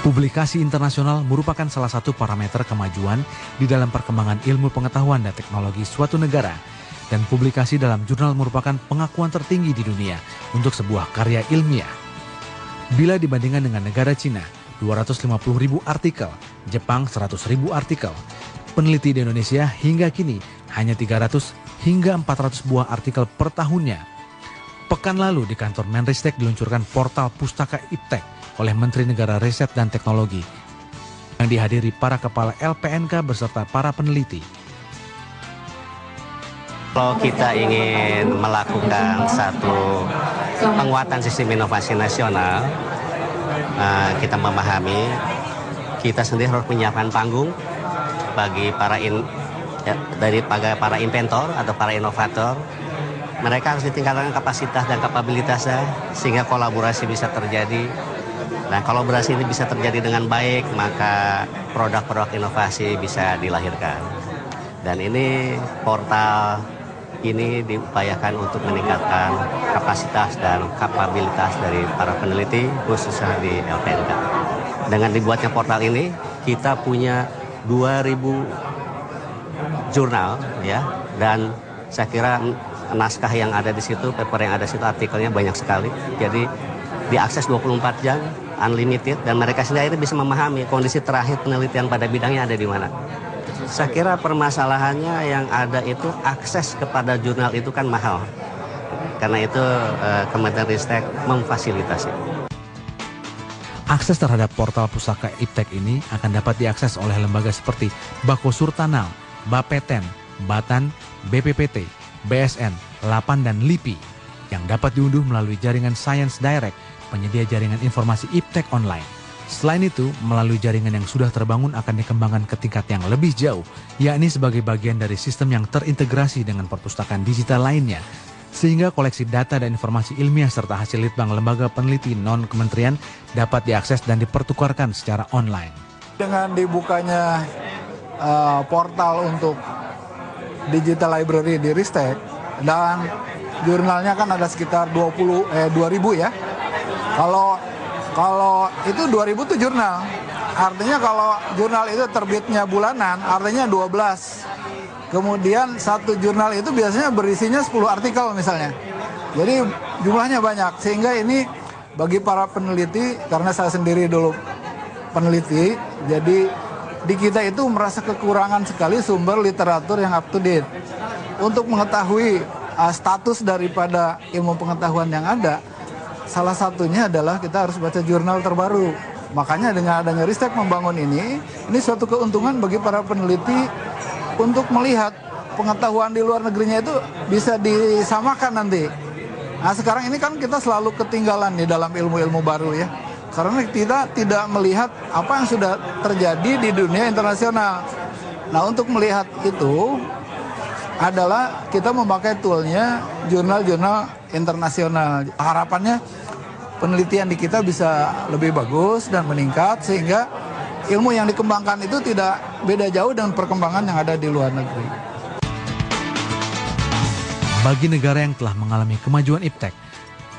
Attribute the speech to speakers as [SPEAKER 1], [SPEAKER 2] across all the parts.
[SPEAKER 1] Publikasi internasional merupakan salah satu parameter kemajuan di dalam perkembangan ilmu pengetahuan dan teknologi suatu negara. Dan publikasi dalam jurnal merupakan pengakuan tertinggi di dunia untuk sebuah karya ilmiah. Bila dibandingkan dengan negara Cina, 250.000 artikel, Jepang 100.000 artikel, peneliti di Indonesia hingga kini hanya 300 hingga 400 buah artikel per tahunnya. Pekan lalu di kantor Menristek diluncurkan portal Pustaka Iptek oleh Menteri Negara Riset dan Teknologi yang dihadiri para kepala LPNK beserta para peneliti.
[SPEAKER 2] Kalau kita ingin melakukan satu penguatan sistem inovasi nasional, kita memahami kita sendiri harus menyiapkan panggung bagi para inventor atau para inovator. Mereka harus ditingkatkan kapasitas dan kapabilitasnya sehingga kolaborasi bisa terjadi. Nah, kolaborasi ini bisa terjadi dengan baik, maka produk-produk inovasi bisa dilahirkan. Dan ini portal ini diupayakan untuk meningkatkan kapasitas dan kapabilitas dari para peneliti khususnya di LPNK. Dengan dibuatnya portal ini, kita punya 2.000 jurnal ya, dan saya kira naskah yang ada di situ, paper yang ada di situ, artikelnya banyak sekali. Jadi diakses 24 jam, unlimited, dan mereka sendiri bisa memahami kondisi terakhir penelitian pada bidangnya ada di mana. Saya kira permasalahannya yang ada itu akses kepada jurnal itu kan mahal. Karena itu Kementerian Ristek memfasilitasi.
[SPEAKER 1] Akses terhadap portal Pustaka Iptek ini akan dapat diakses oleh lembaga seperti Bako Surtanal, Bapeten, Batan, BPPT, BSN, Lapan, dan LIPI yang dapat diunduh melalui jaringan Science Direct, penyedia jaringan informasi Iptek online. Selain itu, melalui jaringan yang sudah terbangun akan dikembangkan ke tingkat yang lebih jauh, yakni sebagai bagian dari sistem yang terintegrasi dengan perpustakaan digital lainnya, sehingga koleksi data dan informasi ilmiah serta hasil litbang lembaga peneliti non-kementerian dapat diakses dan dipertukarkan secara online.
[SPEAKER 3] Dengan dibukanya portal untuk digital library di Ristek, dan jurnalnya kan ada sekitar 2.000 ya. Kalau itu 2.000 itu jurnal, artinya kalau jurnal itu terbitnya bulanan, artinya 12. Kemudian satu jurnal itu biasanya berisinya 10 artikel misalnya. Jadi jumlahnya banyak, sehingga ini bagi para peneliti, karena saya sendiri dulu peneliti, jadi di kita itu merasa kekurangan sekali sumber literatur yang up to date. Untuk mengetahui status daripada ilmu pengetahuan yang ada, salah satunya adalah kita harus baca jurnal terbaru. Makanya dengan adanya Ristek membangun ini suatu keuntungan bagi para peneliti untuk melihat pengetahuan di luar negerinya itu bisa disamakan nanti. Nah, sekarang ini kan kita selalu ketinggalan di dalam ilmu-ilmu baru ya. Karena kita tidak melihat apa yang sudah terjadi di dunia internasional. Nah, untuk melihat itu adalah kita memakai toolnya jurnal-jurnal internasional. Harapannya penelitian di kita bisa lebih bagus dan meningkat sehingga ilmu yang dikembangkan itu tidak beda jauh dengan perkembangan yang ada di luar negeri.
[SPEAKER 1] Bagi negara yang telah mengalami kemajuan Iptek,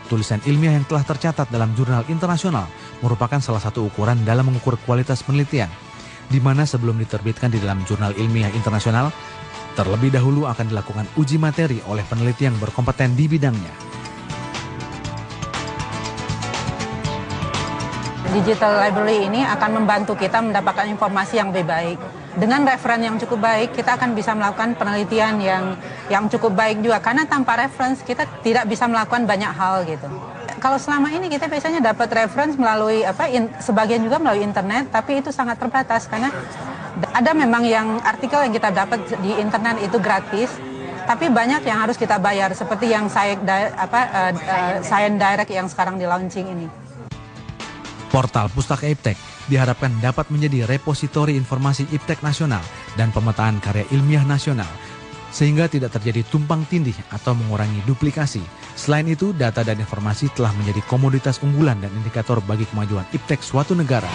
[SPEAKER 1] tulisan ilmiah yang telah tercatat dalam jurnal internasional merupakan salah satu ukuran dalam mengukur kualitas penelitian, di mana sebelum diterbitkan di dalam jurnal ilmiah internasional, terlebih dahulu akan dilakukan uji materi oleh peneliti yang berkompeten di bidangnya.
[SPEAKER 4] Digital library ini akan membantu kita mendapatkan informasi yang lebih baik. Dengan referen yang cukup baik, kita akan bisa melakukan penelitian yang cukup baik juga. Karena tanpa reference, kita tidak bisa melakukan banyak hal gitu. Kalau selama ini kita biasanya dapat reference melalui sebagian juga melalui internet, tapi itu sangat terbatas karena ada memang yang artikel yang kita dapat di internet itu gratis, tapi banyak yang harus kita bayar seperti yang Science Direct yang sekarang di launching ini.
[SPEAKER 1] Portal Pustaka Iptek diharapkan dapat menjadi repositori informasi Iptek nasional dan pemetaan karya ilmiah nasional, sehingga tidak terjadi tumpang tindih atau mengurangi duplikasi. Selain itu, data dan informasi telah menjadi komoditas unggulan dan indikator bagi kemajuan Iptek suatu negara.